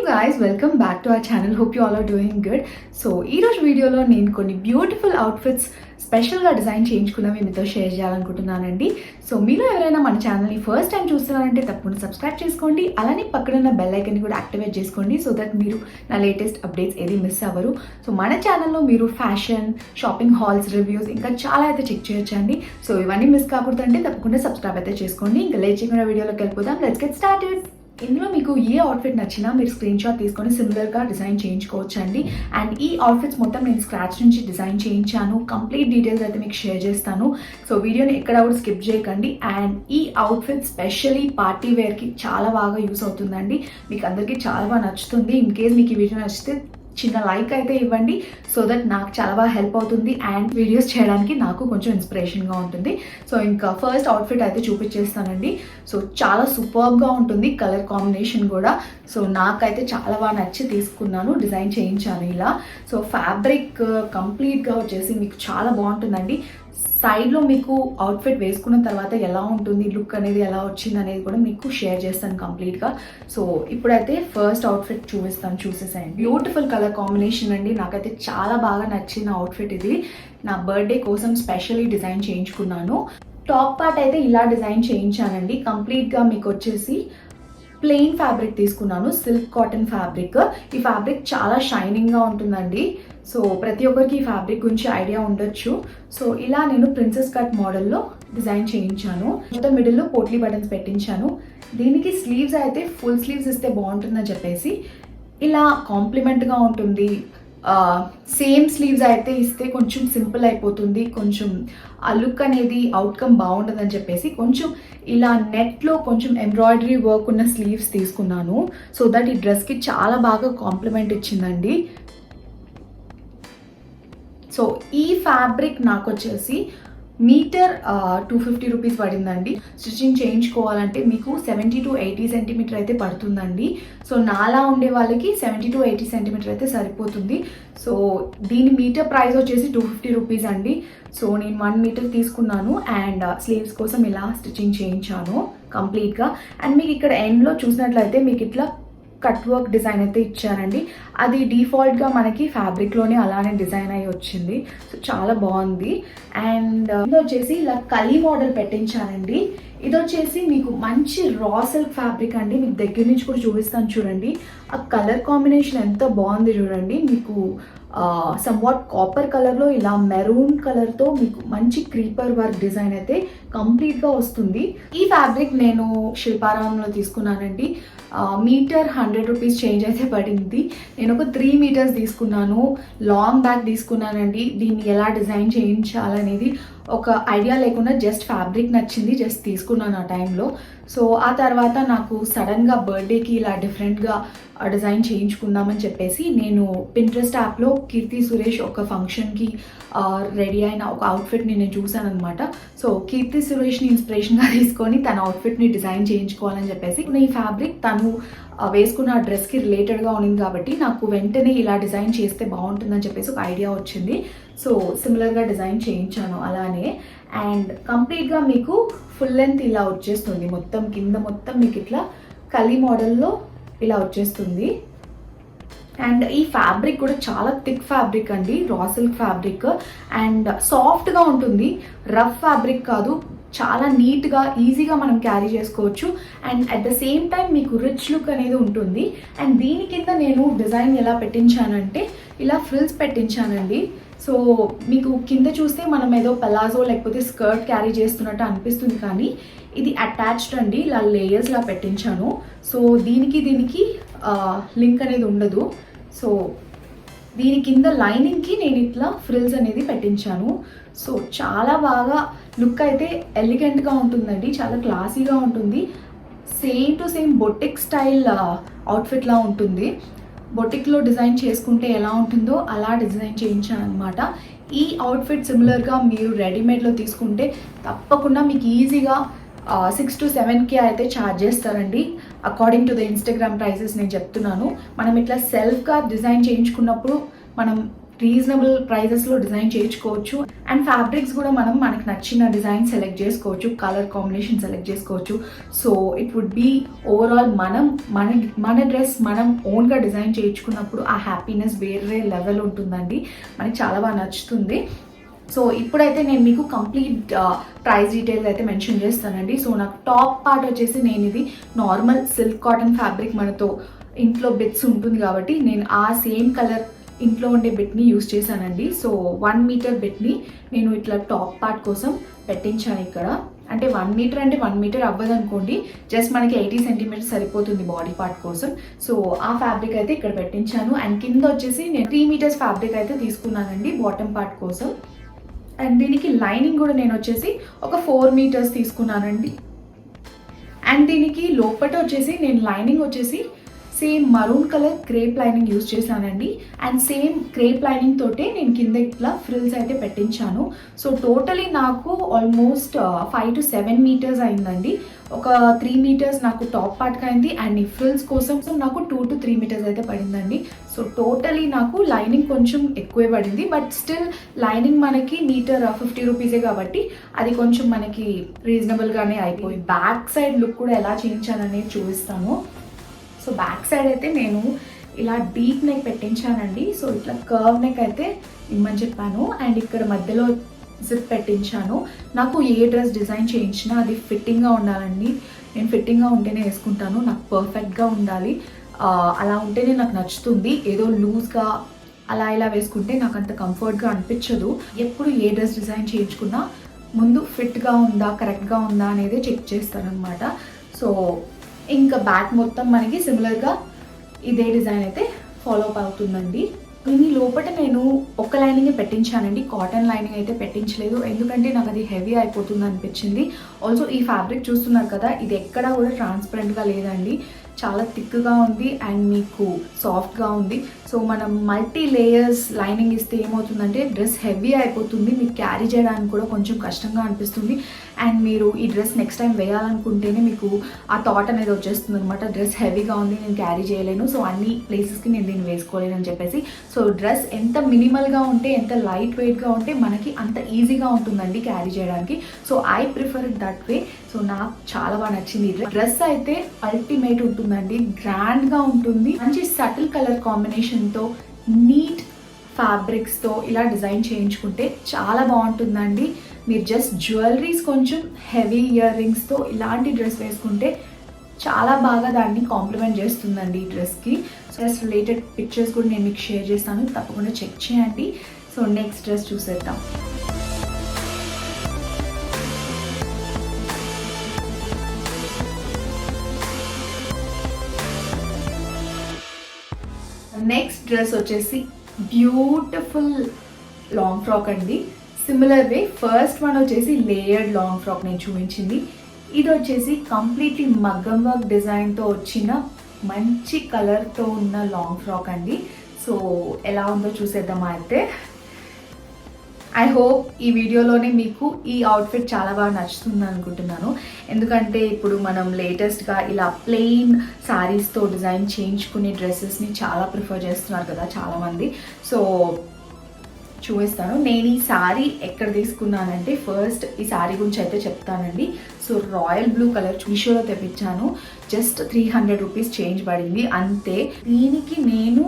guys, welcome back to our channel. Hope you all are doing good. So ఈ రోజు వీడియోలో నేను కొన్ని బ్యూటిఫుల్ అవుట్ఫిట్స్ స్పెషల్గా డిజైన్ చేయించుకున్నా మీతో షేర్ చేయాలనుకుంటున్నానండి. సో మీలో ఎవరైనా మన ఛానల్ని ఫస్ట్ టైం చూస్తున్నారంటే తప్పకుండా సబ్స్క్రైబ్ చేసుకోండి. అలానే పక్కన బెల్ ఐకన్ని కూడా యాక్టివేట్ చేసుకోండి సో దట్ మీరు నా లేటెస్ట్ అప్డేట్స్ ఏది మిస్ అవ్వరు. సో మన ఛానల్లో మీరు ఫ్యాషన్, షాపింగ్ హాల్స్, రివ్యూస్ ఇంకా చాలా అయితే చెక్ చేయొచ్చండి. సో ఇవన్నీ మిస్ కాకూడదంటే తప్పకుండా సబ్స్క్రైబ్ అయితే చేసుకోండి. ఇంకా లేట్ చేయకుండా వీడియోలోకి వెళ్ళిపోదాం. Let's get started. ఇందులో మీకు ఏ అవుట్ఫిట్ నచ్చినా మీరు స్క్రీన్ షాట్ తీసుకొని సిమిలర్గా డిజైన్ చేయించుకోవచ్చు అండి. అండ్ ఈ అవుట్ఫిట్స్ మొత్తం నేను స్క్రాచ్ నుంచి డిజైన్ చేయించాను. కంప్లీట్ డీటెయిల్స్ అయితే మీకు షేర్ చేస్తాను. సో వీడియోని ఎక్కడ కూడా స్కిప్ చేయకండి. అండ్ ఈ అవుట్ఫిట్ స్పెషల్లీ పార్టీ వేర్కి చాలా బాగా యూస్ అవుతుందండి. మీకు అందరికీ చాలా బాగా నచ్చుతుంది. ఇన్ కేస్ మీకు ఈ వీడియో నచ్చితే చిన్న లైక్ అయితే ఇవ్వండి సో దట్ నాకు చాలా బాగా హెల్ప్ అవుతుంది అండ్ వీడియోస్ చేయడానికి నాకు కొంచెం ఇన్స్పిరేషన్గా ఉంటుంది. సో ఇంకా ఫస్ట్ అవుట్ఫిట్ అయితే చూపించేస్తానండి. సో చాలా సూపర్గా ఉంటుంది, కలర్ కాంబినేషన్ కూడా. సో నాకైతే చాలా బాగా నచ్చి తీసుకున్నాను, డిజైన్ చేయించాను ఇలా. సో ఫ్యాబ్రిక్ కంప్లీట్గా వచ్చేసి మీకు చాలా బాగుంటుందండి. సైడ్లో మీకు అవుట్ఫిట్ వేసుకున్న తర్వాత ఎలా ఉంటుంది, లుక్ అనేది ఎలా వచ్చింది అనేది కూడా మీకు షేర్ చేస్తాను కంప్లీట్గా. సో ఇప్పుడైతే ఫస్ట్ అవుట్ఫిట్ చూపిస్తాను, చూసేసాయండి. బ్యూటిఫుల్ కలర్ కాంబినేషన్ అండి. నాకైతే చాలా బాగా నచ్చిన అవుట్ఫిట్ ఇది. నా బర్త్డే కోసం స్పెషల్లీ డిజైన్ చేయించుకున్నాను. టాప్ పార్ట్ అయితే ఇలా డిజైన్ చేయించానండి. కంప్లీట్గా మీకు వచ్చేసి ప్లెయిన్ ఫ్యాబ్రిక్ తీసుకున్నాను, సిల్క్ కాటన్ ఫ్యాబ్రిక్. ఈ ఫ్యాబ్రిక్ చాలా షైనింగ్గా ఉంటుందండి. సో ప్రతి ఒక్కరికి ఈ ఫ్యాబ్రిక్ గురించి ఐడియా ఉండొచ్చు. సో ఇలా నేను ప్రిన్సెస్ కట్ మోడల్లో డిజైన్ చేయించాను. మొత్తం మిడిల్లో పోట్లీ బటన్స్ పెట్టించాను. దీనికి స్లీవ్స్ అయితే ఫుల్ స్లీవ్స్ ఇస్తే బాగుంటుందని చెప్పేసి ఇలా కాంప్లిమెంట్గా ఉంటుంది. సేమ్ స్లీవ్స్ అయితే ఇస్తే కొంచెం సింపుల్ అయిపోతుంది, కొంచెం ఆ లుక్ అనేది అవుట్కమ్ బాగుంటుందని చెప్పేసి కొంచెం ఇలా నెట్లో కొంచెం ఎంబ్రాయిడరీ వర్క్ ఉన్న స్లీవ్స్ తీసుకున్నాను. సో దట్ ఈ డ్రెస్కి చాలా బాగా కాంప్లిమెంట్ ఇచ్చిందండి. సో ఈ ఫ్యాబ్రిక్ నాకు వచ్చేసి మీటర్ 250 రూపీస్ పడిందండి. స్టిచ్చింగ్ చేయించుకోవాలంటే మీకు 70 to 80 సెంటీమీటర్ అయితే పడుతుందండి. సో నాలా ఉండే వాళ్ళకి 70 to 80 సెంటీమీటర్ అయితే సరిపోతుంది. సో దీని మీటర్ ప్రైస్ వచ్చేసి 250 రూపీస్ అండి. సో నేను 1 మీటర్ తీసుకున్నాను అండ్ స్లీవ్స్ కోసం ఇలా స్టిచ్చింగ్ చేయించాను కంప్లీట్గా. అండ్ మీకు ఇక్కడ ఎండ్లో చూసినట్లయితే మీకు ఇట్లా కట్ వర్క్ డిజైన్ అయితే ఇచ్చారండి. అది డిఫాల్ట్గా మనకి ఫ్యాబ్రిక్లోనే అలానే డిజైన్ అయ్యి వచ్చింది. సో చాలా బాగుంది. అండ్ ఇది వచ్చేసి ఇలా కలీ మోడల్ పెట్టించానండి. ఇది వచ్చేసి మీకు మంచి రా సిల్క్ ఫ్యాబ్రిక్ అండి. మీకు దగ్గర నుంచి కూడా చూపిస్తాను చూడండి. ఆ కలర్ కాంబినేషన్ ఎంత బాగుంది చూడండి. మీకు సమ్వాట్ కాపర్ కలర్లో ఇలా మెరూన్ కలర్తో మీకు మంచి క్రీపర్ వర్క్ డిజైన్ అయితే కంప్లీట్గా వస్తుంది. ఈ ఫ్యాబ్రిక్ నేను శిల్పారామంలో తీసుకున్నానండి. మీటర్ 100 రూపీస్ చేంజ్ అయితే పడింది. నేను ఒక 3 మీటర్స్ తీసుకున్నాను. లాంగ్ బ్యాగ్ తీసుకున్నానండి. దీన్ని ఎలా డిజైన్ చేయించాలనేది ఒక ఐడియా లేకుండా జస్ట్ ఫ్యాబ్రిక్ నచ్చింది, జస్ట్ తీసుకున్నాను ఆ టైంలో. సో ఆ తర్వాత నాకు సడన్గా బర్త్డేకి ఇలా డిఫరెంట్గా డిజైన్ చేయించుకుందామని చెప్పేసి నేను పింట్రెస్ట్ యాప్లో కీర్తి సురేష్ ఒక ఫంక్షన్కి రెడీ అయిన ఒక అవుట్ఫిట్ని నేను చూసాను అనమాట. సో కీర్తి సురేష్ని ఇన్స్పిరేషన్గా తీసుకొని తన అవుట్ఫిట్ని డిజైన్ చేయించుకోవాలని చెప్పేసి ఈ ఫ్యాబ్రిక్ తను వేసుకున్న డ్రెస్కి రిలేటెడ్గా ఉంది కాబట్టి నాకు వెంటనే ఇలా డిజైన్ చేస్తే బాగుంటుందని చెప్పేసి ఒక ఐడియా వచ్చింది. సో సిమిలర్గా డిజైన్ చేయించాను అలానే. అండ్ కంప్లీట్గా మీకు ఫుల్ లెంత్ ఇలా వచ్చేస్తుంది. మొత్తం కింద మొత్తం మీకు ఇట్లా కలీ మోడల్లో ఇలా వచ్చేస్తుంది. అండ్ ఈ ఫ్యాబ్రిక్ కూడా చాలా థిక్ ఫ్యాబ్రిక్ అండి, రా సిల్క్ ఫ్యాబ్రిక్. అండ్ సాఫ్ట్గా ఉంటుంది, రఫ్ ఫ్యాబ్రిక్ కాదు. చాలా నీట్గా ఈజీగా మనం క్యారీ చేసుకోవచ్చు. And at the same time మీకు రిచ్ లుక్ అనేది ఉంటుంది. అండ్ దీని కింద నేను డిజైన్ ఎలా పెట్టించానంటే ఇలా ఫ్రిల్స్ పెట్టించానండి. సో మీకు కింద చూస్తే మనం ఏదో పలాజో లేకపోతే స్కర్ట్ క్యారీ చేస్తున్నట్టు అనిపిస్తుంది, కానీ ఇది అటాచ్డ్ అండి. ఇలా లేయర్స్లా పెట్టించాను. సో దీనికి లింక్ అనేది ఉండదు. సో దీని కింద లైనింగ్కి నేను ఇట్లా ఫ్రిల్స్ అనేది పెట్టించాను. సో చాలా బాగా లుక్ అయితే ఎలిగెంట్గా ఉంటుందండి, చాలా క్లాసీగా ఉంటుంది. Same to same boutique style అవుట్ఫిట్లా ఉంటుంది. బొటిక్లో డిజైన్ చేసుకుంటే ఎలా ఉంటుందో అలా డిజైన్ చేయించాను అనమాట. ఈ అవుట్ఫిట్ సిమిలర్గా మీరు రెడీమేడ్లో తీసుకుంటే తప్పకుండా మీకు ఈజీగా 6 to 7K అయితే ఛార్జ్ చేస్తారండి. According to the Instagram prices నేను చెప్తున్నాను. మనం ఇట్లా సెల్ఫ్గా డిజైన్ చేయించుకున్నప్పుడు మనం రీజనబుల్ ప్రైజెస్లో డిజైన్ చేయించుకోవచ్చు. అండ్ ఫ్యాబ్రిక్స్ కూడా మనకి నచ్చిన డిజైన్ సెలెక్ట్ చేసుకోవచ్చు, కలర్ కాంబినేషన్ సెలెక్ట్ చేసుకోవచ్చు. So it would be overall మన డ్రెస్ మనం ఓన్గా డిజైన్ చేయించుకున్నప్పుడు ఆ హ్యాపీనెస్ వేరే లెవెల్ ఉంటుందండి. మనకి చాలా బాగా నచ్చుతుంది. సో ఇప్పుడైతే నేను మీకు కంప్లీట్ ప్రైస్ డీటెయిల్స్ అయితే మెన్షన్ చేస్తానండి. సో నాకు టాప్ పార్ట్ వచ్చేసి నేను ఇది నార్మల్ సిల్క్ కాటన్ ఫ్యాబ్రిక్ మనతో ఇంట్లో బిట్స్ ఉంటుంది కాబట్టి నేను ఆ సేమ్ కలర్ ఇంట్లో ఉండే బిట్ని యూజ్ చేశానండి. సో 1 మీటర్ బిట్ని నేను ఇట్లా టాప్ పార్ట్ కోసం పెట్టించాను ఇక్కడ. అంటే 1 మీటర్ అంటే 1 మీటర్ అవ్వదు అనుకోండి, జస్ట్ మనకి 80 సెంటీమీటర్స్ సరిపోతుంది బాడీ పార్ట్ కోసం. సో ఆ ఫ్యాబ్రిక్ అయితే ఇక్కడ పెట్టించాను. అండ్ కింద వచ్చేసి నేను 3 మీటర్స్ ఫ్యాబ్రిక్ అయితే తీసుకున్నానండి బాటమ్ పార్ట్ కోసం. అండ్ దీనికి లైనింగ్ కూడా నేను వచ్చేసి ఒక 4 మీటర్స్ తీసుకున్నానండి. అండ్ దీనికి లోపట వచ్చేసి నేను లైనింగ్ వచ్చేసి same maroon colour crepe lining use చేశానండి. అండ్ సేమ్ క్రేప్ లైనింగ్ తోటే నేను కింద ఇట్లా ఫ్రిల్స్ అయితే పెట్టించాను. సో టోటలీ నాకు ఆల్మోస్ట్ 5 to 7 మీటర్స్ అయిందండి. ఒక 3 మీటర్స్ నాకు టాప్ పార్ట్కి అయింది. అండ్ ఈ ఫ్రిల్స్ కోసం నాకు 2 to 3 మీటర్స్ అయితే పడిందండి. సో టోటలీ నాకు లైనింగ్ కొంచెం ఎక్కువే పడింది. బట్ స్టిల్ లైనింగ్ మనకి మీటర్ 50 రూపీసే కాబట్టి అది కొంచెం మనకి రీజనబుల్గానే అయిపోయి. బ్యాక్ సైడ్ లుక్ కూడా ఎలా చేయించాననేది చూపిస్తాను. సో బ్యాక్ సైడ్ అయితే నేను ఇలా డీప్ నెక్ పెట్టించానండి. సో ఇట్లా కర్వ్ నెక్ అయితే ఇమ్మని చెప్పాను. అండ్ ఇక్కడ మధ్యలో జిప్ పెట్టించాను. నాకు ఏ డ్రెస్ డిజైన్ చేయించినా అది ఫిట్టింగ్గా ఉండాలండి. నేను ఫిట్టింగ్గా ఉంటేనే వేసుకుంటాను, నాకు పర్ఫెక్ట్గా ఉండాలి. అలా ఉంటేనే నాకు నచ్చుతుంది. ఏదో లూజ్గా అలా ఇలా వేసుకుంటే నాకు అంత కంఫర్ట్గా అనిపించదు. ఎప్పుడు ఏ డ్రెస్ డిజైన్ చేయించుకున్నా ముందు ఫిట్గా ఉందా, కరెక్ట్గా ఉందా అనేది చెక్ చేస్తాను అనమాట. సో ఇంకా బ్యాక్ మొత్తం మనకి సిమిలర్గా ఇదే డిజైన్ అయితే ఫాలో అప్ అవుతుందండి. దీని లోపల నేను ఒక లైనింగ్ పెట్టించానండి, కాటన్ లైనింగ్ అయితే పెట్టించలేదు. ఎందుకంటే నాకు అది హెవీ అయిపోతుంది అనిపించింది. ఆల్సో ఈ ఫ్యాబ్రిక్ చూస్తున్నారు కదా, ఇది ఎక్కడా కూడా ట్రాన్స్పరెంట్గా లేదండి, చాలా థిక్గా ఉంది అండ్ మీకు సాఫ్ట్గా ఉంది. సో మనం మల్టీ లేయర్స్ లైనింగ్ ఇస్తే ఏమవుతుందంటే డ్రెస్ హెవీ అయిపోతుంది, మీకు క్యారీ చేయడానికి కూడా కొంచెం కష్టంగా అనిపిస్తుంది. అండ్ మీరు ఈ డ్రెస్ నెక్స్ట్ టైం వేయాలనుకుంటేనే మీకు ఆ థాట్ అనేది వచ్చేస్తుంది అనమాట, డ్రెస్ హెవీగా ఉంది, నేను క్యారీ చేయలేను, సో అన్ని ప్లేసెస్కి నేను దీన్ని వేసుకోలేను అని చెప్పేసి. సో డ్రెస్ ఎంత మినిమల్గా ఉంటే, ఎంత లైట్ వెయిట్గా ఉంటే మనకి అంత ఈజీగా ఉంటుందండి క్యారీ చేయడానికి. So I prefer it that way. So నాకు చాలా బాగా నచ్చింది. డ్రెస్ అయితే అల్టిమేట్ ఉంటుందండి, గ్రాండ్గా ఉంటుంది, మంచి సటిల్ కలర్ కాంబినేషన్తో నీట్ ఫ్యాబ్రిక్స్తో ఇలా డిజైన్ చేయించుకుంటే చాలా బాగుంటుందండి. మీరు జస్ట్ జ్యువెలరీస్ కొంచెం హెవీ ఇయర్ రింగ్స్తో ఇలాంటి డ్రెస్ వేసుకుంటే చాలా బాగా దాన్ని కాంప్లిమెంట్ చేస్తుందండి ఈ డ్రెస్కి. డ్రెస్ రిలేటెడ్ పిక్చర్స్ కూడా నేను మీకు షేర్ చేస్తాను, తప్పకుండా చెక్ చేయండి. సో నెక్స్ట్ డ్రెస్ చూసేద్దాం. నెక్స్ట్ డ్రెస్ వచ్చేసి బ్యూటిఫుల్ లాంగ్ ఫ్రాక్ అండి. సిమిలర్ వే ఫస్ట్ వన్ వచ్చేసి లేయర్డ్ లాంగ్ ఫ్రాక్ నేను చూపించింది. ఇది వచ్చేసి కంప్లీట్లీ మగ్గం వర్క్ డిజైన్తో వచ్చిన మంచి కలర్తో ఉన్న లాంగ్ ఫ్రాక్ అండి. సో ఎలా ఉందో చూసేద్దామా అయితే. ఐ హోప్ ఈ వీడియోలోనే మీకు ఈ అవుట్ఫిట్ చాలా బాగా నచ్చుతుంది అనుకుంటున్నాను. ఎందుకంటే ఇప్పుడు మనం లేటెస్ట్గా ఇలా ప్లెయిన్ శారీస్తో డిజైన్ చేయించుకునే డ్రెస్సెస్ని చాలా ప్రిఫర్ చేస్తున్నారు కదా చాలామంది. సో చూపిస్తాను. నేను ఈ శారీ ఎక్కడ తీసుకున్నానంటే, ఫస్ట్ ఈ శారీ గురించి అయితే చెప్తానండి. సో రాయల్ బ్లూ కలర్ మీషోలో తెప్పించాను. జస్ట్ 300 రూపీస్ చేంజ్ పడింది అంతే. దీనికి నేను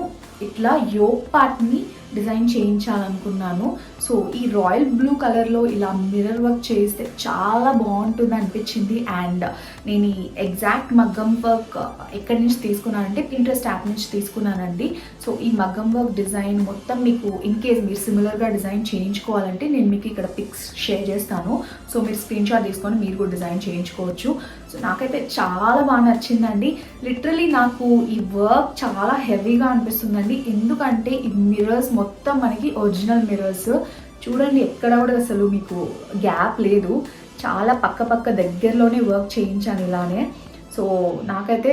ఇట్లా యోక్ పార్ట్ని డిజైన్ చేయించాలనుకున్నాను. సో ఈ రాయల్ బ్లూ కలర్లో ఇలా మిర్రర్ వర్క్ చేస్తే చాలా బాగుంటుంది అనిపించింది. అండ్ నేను ఈ ఎగ్జాక్ట్ మగ్గం వర్క్ ఎక్కడి నుంచి తీసుకున్నానంటే పింట్రెస్ట్ యాప్ నుంచి తీసుకున్నానండి. సో ఈ మగ్గం వర్క్ డిజైన్ మొత్తం మీకు ఇన్ కేస్ మీరు సిమిలర్గా డిజైన్ చేయించుకోవాలంటే నేను మీకు ఇక్కడ పిక్స్ షేర్ చేస్తాను. సో మీరు స్క్రీన్ షాట్ తీసుకొని మీరు కూడా డిజైన్ చేయించుకోవచ్చు. సో నాకైతే చాలా బాగా నచ్చిందండి. లిటరలీ నాకు ఈ వర్క్ చాలా హెవీగా అనిపిస్తుందండి. ఎందుకంటే ఈ మిర్రర్స్ మొత్తం మనకి ఒరిజినల్ మిర్రర్స్ చూడండి, ఎక్కడ కూడా అసలు మీకు గ్యాప్ లేదు, చాలా పక్క దగ్గరలోనే వర్క్ చేయించాను ఇలానే. సో నాకైతే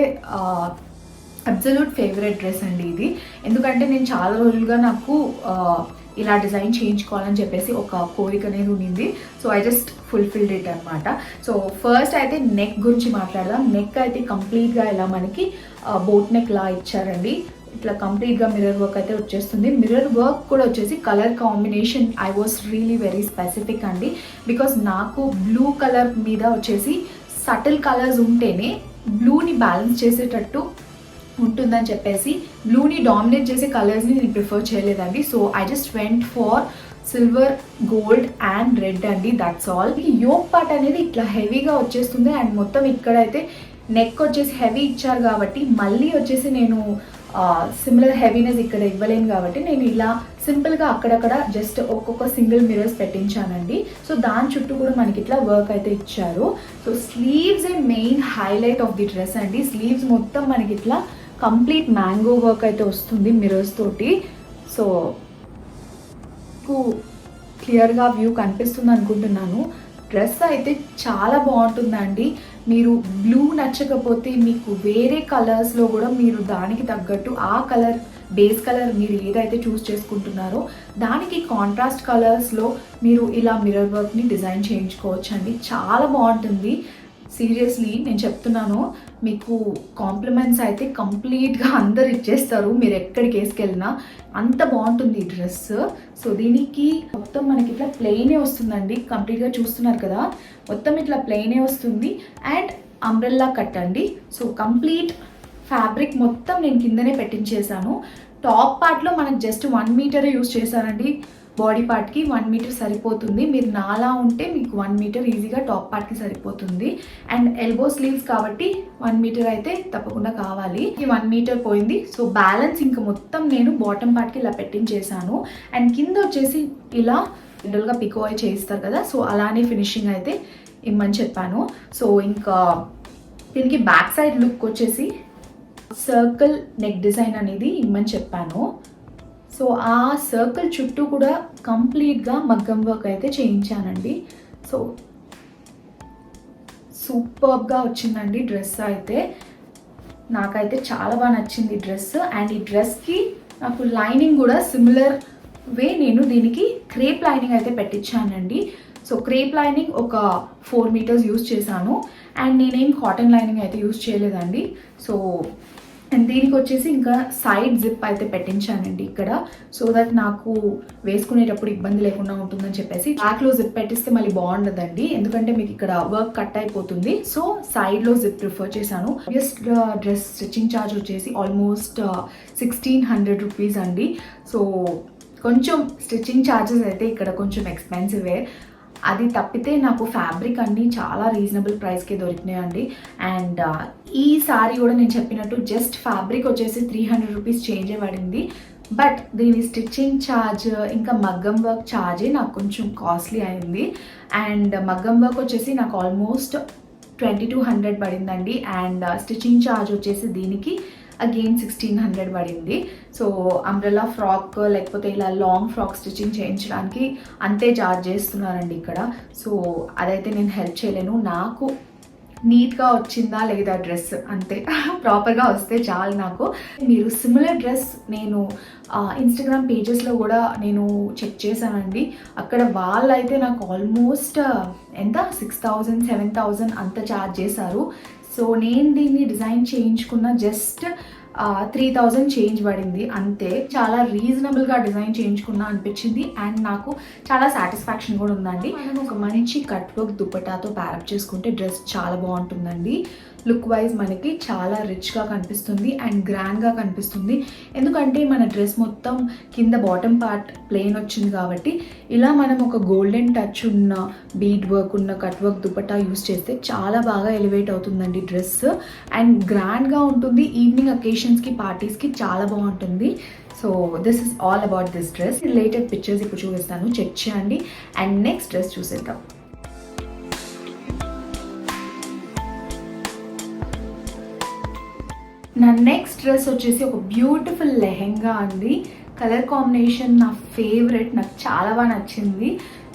అబ్సల్యూట్ ఫేవరెట్ డ్రెస్ అండి ఇది. ఎందుకంటే నేను చాలా రోజులుగా నాకు ఇలా డిజైన్ చేయించుకోవాలని చెప్పేసి ఒక కోరిక అనేది ఉండింది. So I just fulfilled it అనమాట. సో ఫస్ట్ అయితే నెక్ గురించి మాట్లాడదాం. నెక్ అయితే కంప్లీట్గా ఇలా మనకి బోట్ నెక్ లా ఇచ్చారండి. ఇట్లా కంప్లీట్గా మిర్రర్ వర్క్ అయితే వచ్చేస్తుంది. మిర్రర్ వర్క్ కూడా వచ్చేసి colour combination I was really very specific అండి. బికాస్ నాకు బ్లూ కలర్ మీద వచ్చేసి సటిల్ కలర్స్ ఉంటేనే బ్లూని బ్యాలెన్స్ చేసేటట్టు ఉంటుందని చెప్పేసి బ్లూని డామినేట్ చేసే కలర్స్ని నేను ప్రిఫర్ చేయలేదండి. So I just went for silver, gold and red అండి, దట్స్ ఆల్. ఈ యోక్ పార్ట్ అనేది ఇట్లా హెవీగా వచ్చేస్తుంది అండ్ మొత్తం ఇక్కడైతే నెక్ వచ్చేసి హెవీ ఇచ్చారు కాబట్టి మళ్ళీ వచ్చేసి నేను సిమిలర్ హెవీనెస్ ఇక్కడ ఇవ్వలేను కాబట్టి నేను ఇలా సింపుల్గా అక్కడక్కడ జస్ట్ ఒక్కొక్క సింగిల్ మిరర్స్ పెట్టించానండి. సో దాని చుట్టూ కూడా మనకి ఇట్లా వర్క్ అయితే ఇచ్చారు. So sleeves A main highlight of the dress అండి. స్లీవ్స్ మొత్తం మనకి ఇట్లా కంప్లీట్ మ్యాంగో వర్క్ అయితే వస్తుంది మిరర్స్ తోటి. సో క్లియర్గా వ్యూ కనిపిస్తుంది అనుకుంటున్నాను. డ్రెస్ అయితే చాలా బాగుంటుందండి. మీరు బ్లూ నచ్చకపోతే మీకు వేరే కలర్స్లో కూడా మీరు దానికి తగ్గట్టు ఆ కలర్ బేస్ కలర్ మీరు ఏదైతే చూస్ చేసుకుంటున్నారో దానికి కాంట్రాస్ట్ కలర్స్లో మీరు ఇలా మిర్రర్ వర్క్ని డిజైన్ చేయించుకోవచ్చు అండి. చాలా బాగుంటుంది. సీరియస్లీ నేను చెప్తున్నాను, మీకు కాంప్లిమెంట్స్ అయితే కంప్లీట్గా అందరు ఇచ్చేస్తారు మీరు ఎక్కడికి వేసుకెళ్ళినా. అంత బాగుంటుంది ఈ డ్రెస్. సో దీనికి మొత్తం మనకి ఇట్లా ప్లెయినే వస్తుందండి. కంప్లీట్గా చూస్తున్నారు కదా, మొత్తం ఇట్లా ప్లెయినే వస్తుంది అండ్ అంబ్రెల్లా కట్ అండి. సో కంప్లీట్ ఫ్యాబ్రిక్ మొత్తం నేను కిందనే పెట్టించేసాను. టాప్ పార్ట్లో మనకు జస్ట్ 1 మీటర్ యూస్ చేశానండి. బాడీ పార్ట్కి 1 మీటర్ సరిపోతుంది. మీరు నాలా ఉంటే మీకు 1 మీటర్ ఈజీగా టాప్ పార్ట్కి సరిపోతుంది. అండ్ ఎల్బో స్లీవ్స్ కాబట్టి 1 మీటర్ అయితే తప్పకుండా కావాలి. ఈ 1 మీటర్ పోయింది. సో బ్యాలెన్స్ ఇంకా మొత్తం నేను బాటమ్ పార్ట్కి ఇలా పెట్టించేసాను. అండ్ కింద వచ్చేసి ఇలా జనరల్గా పికో అయి చేయిస్తారు కదా, సో అలానే ఫినిషింగ్ అయితే ఇమ్మని చెప్పాను. సో ఇంకా దీనికి బ్యాక్ సైడ్ లుక్ వచ్చేసి సర్కిల్ నెక్ డిజైన్ అనేది ఇమ్మని చెప్పాను. సో ఆ సర్కిల్ చుట్టూ కూడా కంప్లీట్గా మగ్గం వర్క్ అయితే చేయించానండి. సో సూపర్గా వచ్చిందండి డ్రెస్ అయితే. నాకైతే చాలా బాగా నచ్చింది డ్రెస్. అండ్ ఈ డ్రెస్కి నాకు లైనింగ్ కూడా సిమిలర్ వే నేను దీనికి క్రేప్ లైనింగ్ అయితే పెట్టించానండి. సో క్రేప్ లైనింగ్ ఒక 4 మీటర్స్ యూస్ చేశాను అండ్ నేనేం కాటన్ లైనింగ్ అయితే యూస్ చేయలేదండి. సో అండ్ దీనికి వచ్చేసి ఇంకా సైడ్ జిప్ అయితే పెట్టించానండి ఇక్కడ, సో దట్ నాకు వేసుకునేటప్పుడు ఇబ్బంది లేకుండా ఉంటుందని చెప్పేసి. బ్యాక్లో జిప్ పెట్టిస్తే మళ్ళీ బాగుండదండి, ఎందుకంటే మీకు ఇక్కడ వర్క్ కట్ అయిపోతుంది. సో సైడ్లో జిప్ ప్రిఫర్ చేశాను. జస్ట్ డ్రెస్ స్టిచ్చింగ్ ఛార్జ్ వచ్చేసి ఆల్మోస్ట్ 1600 రూపీస్ అండి. సో కొంచెం స్టిచ్చింగ్ ఛార్జెస్ అయితే ఇక్కడ కొంచెం ఎక్స్పెన్సివే. అది తప్పితే నాకు ఫ్యాబ్రిక్ అన్నీ చాలా రీజనబుల్ ప్రైస్కే దొరికినాయండి. అండ్ ఈ సారీ కూడా నేను చెప్పినట్టు జస్ట్ ఫ్యాబ్రిక్ వచ్చేసి 300 రూపీస్ చేంజ్ పడింది. బట్ దీని స్టిచ్చింగ్ ఛార్జ్ ఇంకా మగ్గం వర్క్ ఛార్జే నాకు కొంచెం కాస్ట్లీ అయింది. అండ్ మగ్గం వర్క్ వచ్చేసి నాకు ఆల్మోస్ట్ 2200 పడిందండి. అండ్ స్టిచ్చింగ్ ఛార్జ్ వచ్చేసి దీనికి అగైన్ 1600 పడింది. సో అంబ్రెల్లా ఫ్రాక్ లేకపోతే ఇలా లాంగ్ ఫ్రాక్ స్టిచ్చింగ్ చేయించడానికి అంతే ఛార్జ్ చేస్తున్నారండి ఇక్కడ. సో అదైతే నేను హెల్ప్ చేయలేను. నాకు నీట్గా వచ్చిందా లేదా డ్రెస్ అంతే, ప్రాపర్గా వస్తే చాలు నాకు. మీరు సిమిలర్ డ్రెస్ నేను ఇన్స్టాగ్రామ్ పేజెస్లో కూడా నేను చెక్ చేశానండి. అక్కడ వాళ్ళైతే నాకు ఆల్మోస్ట్ ఎంత 6000 7000 అంత ఛార్జ్ చేశారు. సో నేను దీన్ని డిజైన్ చేయించుకున్న జస్ట్ 3000 చేంజ్ పడింది అంతే. చాలా రీజనబుల్గా డిజైన్ చేయించుకున్నా అనిపించింది అండ్ నాకు చాలా సాటిస్ఫాక్షన్ కూడా ఉందండి. మనం ఒక మంచి కట్ వర్క్ దుపట్టాతో ప్యారప్ చేసుకుంటే డ్రెస్ చాలా బాగుంటుందండి. లుక్ వైజ్ మనకి చాలా రిచ్గా కనిపిస్తుంది అండ్ గ్రాండ్గా కనిపిస్తుంది. ఎందుకంటే మన డ్రెస్ మొత్తం కింద బాటమ్ పార్ట్ ప్లెయిన్ వచ్చింది కాబట్టి ఇలా మనం ఒక గోల్డెన్ టచ్ ఉన్న బీడ్ వర్క్ ఉన్న కట్ వర్క్ దుపట్టా యూస్ చేస్తే చాలా బాగా ఎలివేట్ అవుతుందండి డ్రెస్. అండ్ గ్రాండ్గా ఉంటుంది. ఈవినింగ్ అకేషన్స్కి పార్టీస్కి చాలా బాగుంటుంది. So this is all about this dress. Related pictures ఇప్పుడు చూపిస్తాను, చెక్ చేయండి. అండ్ నెక్స్ట్ డ్రెస్ చూసేద్దాం. నా నెక్స్ట్ డ్రెస్ వచ్చేసి ఒక బ్యూటిఫుల్ లెహెంగా అండి. కలర్ కాంబినేషన్ నా ఫేవరెట్, నాకు చాలా బాగా నచ్చింది.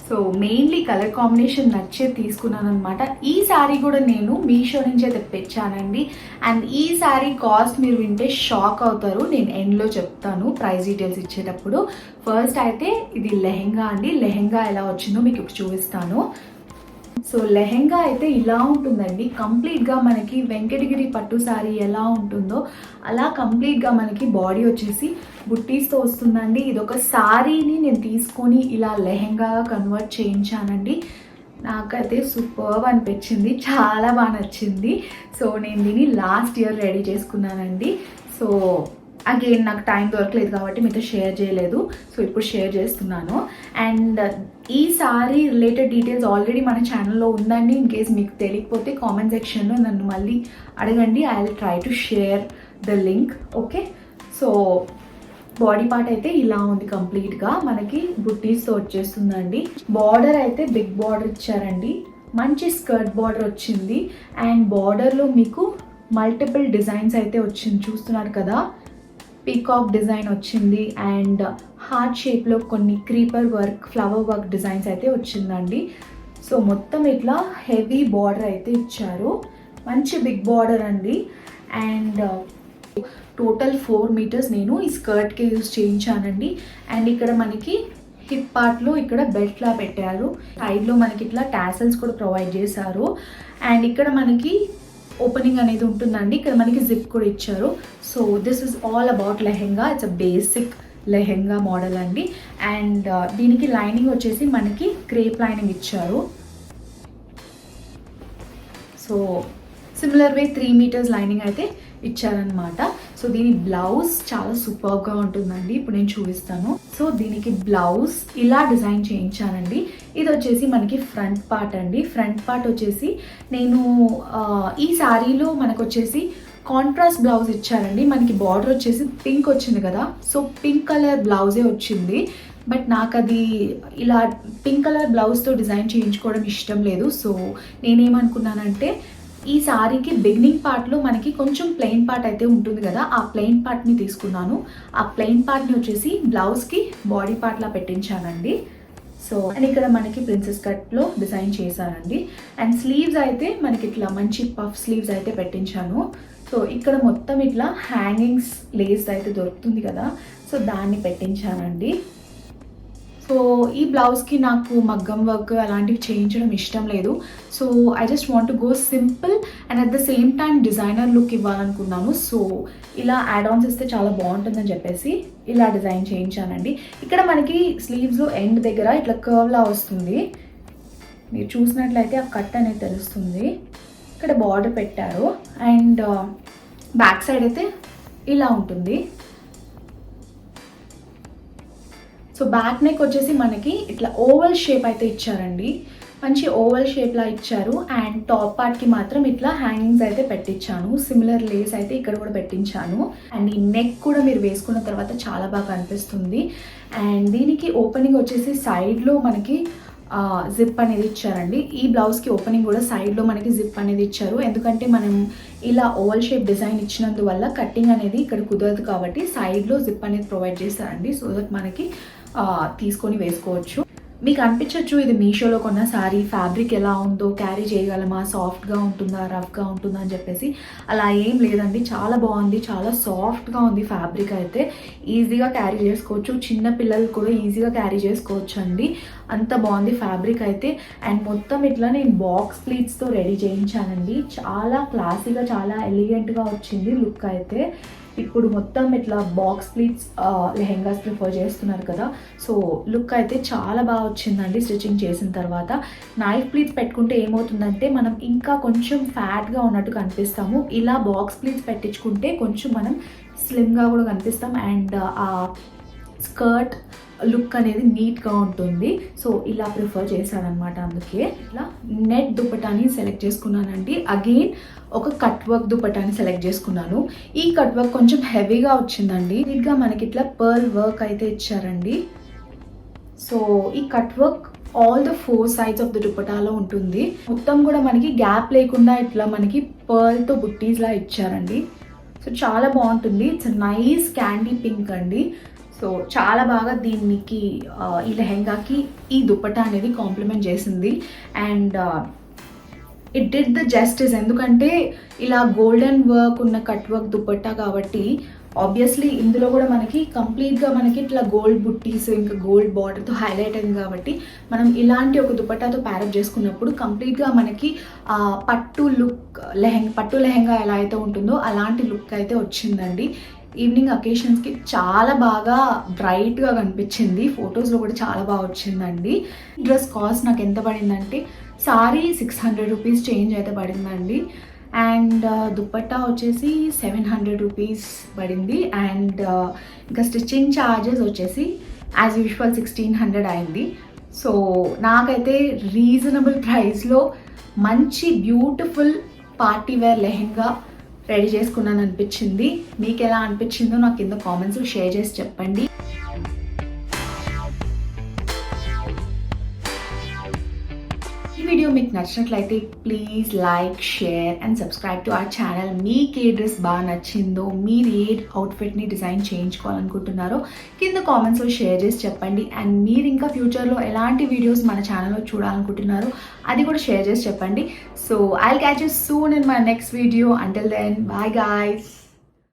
సో మెయిన్లీ కలర్ కాంబినేషన్ నచ్చే తీసుకున్నాను అనమాట. ఈ శారీ కూడా నేను మీషో నుంచే తెప్పించానండి. అండ్ ఈ శారీ కాస్ట్ మీరు వింటే షాక్ అవుతారు. నేను ఎండ్లో చెప్తాను ప్రైస్ డీటెయిల్స్ ఇచ్చేటప్పుడు. ఫస్ట్ అయితే ఇది లెహెంగా అండి. లెహెంగా ఎలా వచ్చిందో మీకు ఇప్పుడు చూపిస్తాను. సో లెహెంగా అయితే ఇలా ఉంటుందండి. కంప్లీట్గా మనకి వెంకటగిరి పట్టు శారీ ఎలా ఉంటుందో అలా కంప్లీట్గా మనకి బాడీ వచ్చేసి బుట్టీస్తో వస్తుందండి. ఇది ఒక శారీని నేను తీసుకొని ఇలా లెహెంగాగా కన్వర్ట్ చేయించానండి. నాకైతే సూపర్బ్ అనిపించింది, చాలా బాగా నచ్చింది. సో నేను దీన్ని లాస్ట్ ఇయర్ రెడీ చేసుకున్నానండి. సో అగైన్ నాకు టైం దొరకలేదు కాబట్టి మీతో షేర్ చేయలేదు. సో ఇప్పుడు షేర్ చేస్తున్నాను. అండ్ ఈ సారీ రిలేటెడ్ డీటెయిల్స్ ఆల్రెడీ మన ఛానల్లో ఉందండి. ఇన్ కేస్ మీకు తెలియకపోతే కామెంట్ సెక్షన్లో నన్ను మళ్ళీ అడగండి. I will try to share the link. Okay, so body part అయితే ఇలా ఉంది. కంప్లీట్గా మనకి బుట్టీస్తో వచ్చేస్తుందండి. బార్డర్ అయితే బిగ్ బార్డర్ ఇచ్చారండి. మంచి స్కర్ట్ బార్డర్ వచ్చింది. అండ్ బార్డర్లో మీకు మల్టిపుల్ డిజైన్స్ అయితే వచ్చింది, చూస్తున్నారు కదా. పీకాక్ డిజైన్ వచ్చింది అండ్ హార్ట్ షేప్లో కొన్ని creeper work, flower work designs అయితే వచ్చిందండి. సో మొత్తం ఇట్లా హెవీ బార్డర్ అయితే ఇచ్చారు. మంచి బిగ్ బార్డర్ అండి. అండ్ టోటల్ 4 మీటర్స్ నేను ఈ స్కర్ట్కి యూజ్ చేయించానండి. అండ్ ఇక్కడ మనకి హిప్ పార్ట్లో ఇక్కడ బెల్ట్లా పెట్టారు. సైడ్లో మనకి ఇట్లా టాసల్స్ కూడా ప్రొవైడ్ చేశారు. అండ్ ఇక్కడ మనకి ఓపెనింగ్ అనేది ఉంటుందండి. ఇక్కడ మనకి జిప్ కూడా ఇచ్చారు. So this is all about lehenga. It's a basic lehenga model అండి. అండ్ దీనికి లైనింగ్ వచ్చేసి మనకి క్రేప్ లైనింగ్ ఇచ్చారు. So similar way 3 metres lining అయితే ఇచ్చారనమాట. సో దీని బ్లౌజ్ చాలా సూపర్గా ఉంటుందండి. ఇప్పుడు నేను చూపిస్తాను. సో దీనికి బ్లౌజ్ ఇలా డిజైన్ చేయించానండి. ఇది వచ్చేసి మనకి ఫ్రంట్ పార్ట్ అండి. ఫ్రంట్ పార్ట్ వచ్చేసి నేను ఈ శారీలో మనకు వచ్చేసి కాంట్రాస్ట్ బ్లౌజ్ ఇచ్చారండి. మనకి బార్డర్ వచ్చేసి పింక్ వచ్చింది కదా, సో పింక్ కలర్ బ్లౌజే వచ్చింది. బట్ నాకు అది ఇలా పింక్ కలర్ బ్లౌజ్తో డిజైన్ చేయించుకోవడం ఇష్టం లేదు. సో నేనేమనుకున్నానంటే ఈ శారీకి బిగినింగ్ పార్ట్లో మనకి కొంచెం ప్లెయిన్ పార్ట్ అయితే ఉంటుంది కదా, ఆ ప్లెయిన్ పార్ట్ని తీసుకున్నాను. ఆ ప్లెయిన్ పార్ట్ని వచ్చేసి బ్లౌజ్కి బాడీ పార్ట్లా పెట్టించానండి. సో అండ్ ఇక్కడ మనకి ప్రిన్సెస్ కట్లో డిజైన్ చేశానండి. అండ్ స్లీవ్స్ అయితే మనకి ఇట్లా మంచి పఫ్ స్లీవ్స్ అయితే పెట్టించాను. సో ఇక్కడ మొత్తం ఇట్లా హ్యాంగింగ్స్ లేస్ అయితే దొరుకుతుంది కదా, సో దాన్ని పెట్టించానండి. సో ఈ బ్లౌజ్కి నాకు మగ్గం వర్క్ అలాంటివి చేయించడం ఇష్టం లేదు. So I just want to go simple and at the same time designer look ఇవ్వాలనుకున్నాను. సో ఇలా యాడ్ ఆన్స్ ఇస్తే చాలా బాగుంటుందని చెప్పేసి ఇలా డిజైన్ చేయించానండి. ఇక్కడ మనకి స్లీవ్స్లో ఎండ్ దగ్గర ఇట్లా కర్వ్లా వస్తుంది. మీరు చూసినట్లయితే ఆ కట్ అనేది తెలుస్తుంది. ఇక్కడ బార్డర్ పెట్టారు. అండ్ బ్యాక్ సైడ్ అయితే ఇలా ఉంటుంది. సో బ్యాక్ నెక్ వచ్చేసి మనకి ఇట్లా ఓవల్ షేప్ అయితే ఇచ్చారండి. మంచి ఓవల్ షేప్లా ఇచ్చారు. అండ్ టాప్ పార్ట్కి మాత్రం ఇట్లా హ్యాంగింగ్స్ అయితే పెట్టించాను. సిమిలర్ లేస్ అయితే ఇక్కడ కూడా పెట్టించాను. అండ్ ఈ నెక్ కూడా మీరు వేసుకున్న తర్వాత చాలా బాగా కనిపిస్తుంది. అండ్ దీనికి ఓపెనింగ్ వచ్చేసి సైడ్లో మనకి జిప్ అనేది ఇచ్చారండి. ఈ బ్లౌజ్కి ఓపెనింగ్ కూడా సైడ్లో మనకి జిప్ అనేది ఇచ్చారు. ఎందుకంటే మనం ఇలా ఓవల్ షేప్ డిజైన్ ఇచ్చినందువల్ల కట్టింగ్ అనేది ఇక్కడ కుదరదు కాబట్టి సైడ్లో జిప్ అనేది ప్రొవైడ్ చేస్తారండి. సో దట్ మనకి తీసుకొని వేసుకోవచ్చు. మీకు అనిపించవచ్చు ఇది మీషోలో కొన్న శారీ ఫ్యాబ్రిక్ ఎలా ఉందో, క్యారీ చేయగలమా, సాఫ్ట్గా ఉంటుందా, రఫ్గా ఉంటుందా అని చెప్పేసి. అలా ఏం లేదండి, చాలా బాగుంది, చాలా సాఫ్ట్గా ఉంది ఫ్యాబ్రిక్ అయితే. ఈజీగా క్యారీ చేసుకోవచ్చు, చిన్న పిల్లలు కూడా ఈజీగా క్యారీ చేసుకోవచ్చు అండి, అంత బాగుంది ఫ్యాబ్రిక్ అయితే. అండ్ మొత్తం ఇట్లా నేను బాక్స్ ప్లీట్స్తో రెడీ చేయించానండి. చాలా క్లాసీగా, చాలా ఎలిగెంట్గా వచ్చింది లుక్ అయితే. ఇప్పుడు మొత్తం ఇట్లా బాక్స్ ప్లీట్స్ లెహెంగాస్ ప్రిఫర్ చేస్తున్నారు కదా, సో లుక్ అయితే చాలా బాగా వచ్చిందండి స్టిచ్చింగ్ చేసిన తర్వాత. నైఫ్ ప్లీట్స్ పెట్టుకుంటే ఏమవుతుందంటే మనం ఇంకా కొంచెం ఫ్యాట్గా ఉన్నట్టు కనిపిస్తాము. ఇలా బాక్స్ ప్లీట్స్ పెట్టించుకుంటే కొంచెం మనం స్లిమ్గా కూడా కనిపిస్తాం. అండ్ ఆ స్కర్ట్ లుక్ అనేది నీట్గా ఉంటుంది. సో ఇలా ప్రిఫర్ చేశానమాట. అందుకే ఇట్లా నెట్ దుపటాని సెలెక్ట్ చేసుకున్నానండి. అగైన్ ఒక కట్ వర్క్ దుపటాని సెలెక్ట్ చేసుకున్నాను. ఈ కట్ వర్క్ కొంచెం హెవీగా వచ్చిందండి. నీట్గా మనకి ఇట్లా పర్ల్ వర్క్ అయితే ఇచ్చారండి. సో ఈ cut work all the 4 sides of the దుపటాలో ఉంటుంది. మొత్తం కూడా మనకి గ్యాప్ లేకుండా ఇట్లా మనకి పర్ల్తో బుట్టీస్లా ఇచ్చారండి. సో చాలా బాగుంటుంది. ఇట్స్ నైస్ క్యాండీ పింక్ అండి. సో చాలా బాగా దీనికి ఈ లెహెంగాకి ఈ దుపట్టా అనేది కాంప్లిమెంట్ చేసింది. And it did the justice. ఎందుకంటే ఇలా గోల్డెన్ వర్క్ ఉన్న కట్ వర్క్ దుపట్టా కాబట్టి ఆబ్వియస్లీ ఇందులో కూడా మనకి కంప్లీట్గా మనకి ఇట్లా గోల్డ్ బుట్టీస్ ఇంకా గోల్డ్ బార్డర్తో హైలైట్ అయింది కాబట్టి మనం ఇలాంటి ఒక దుపట్టాతో ప్యారప్ చేసుకున్నప్పుడు కంప్లీట్గా మనకి పట్టు లెహంగా ఎలా అయితే ఉంటుందో అలాంటి లుక్ అయితే వచ్చిందండి. ఈవినింగ్ అకేషన్స్కి చాలా బాగా బ్రైట్గా కనిపించింది, ఫొటోస్లో కూడా చాలా బాగా వచ్చిందండి. డ్రెస్ కాస్ట్ నాకు ఎంత పడిందంటే సారీ 600 రూపీస్ చేంజ్ అయితే పడిందండి. అండ్ దుపట్టా వచ్చేసి 700 రూపీస్ పడింది. అండ్ ఇంకా స్టిచ్చింగ్ ఛార్జెస్ వచ్చేసి యాజ్ యూజువల్ 1600 అయింది. సో నాకైతే రీజనబుల్ ప్రైస్లో మంచి beautiful party wear lehenga ready చేసుకున్నాను అనిపించింది. మీకు ఎలా అనిపించిందో నాకు కింద కామెంట్స్లో షేర్ చేసి చెప్పండి. ఈ వీడియో మీకు నచ్చినట్లయితే please like, share and subscribe to our channel. మీకు ఏ డ్రెస్ బాగా నచ్చిందో, మీరు ఏ అవుట్ఫిట్ని డిజైన్ చేయించుకోవాలనుకుంటున్నారో కింద కామెంట్స్లో షేర్ చేసి చెప్పండి. అండ్ మీరు ఇంకా ఫ్యూచర్లో ఎలాంటి వీడియోస్ మన ఛానల్లో చూడాలనుకుంటున్నారో అది కూడా షేర్ చేసి చెప్పండి. So I'll catch you soon in my next video. Until then, bye guys.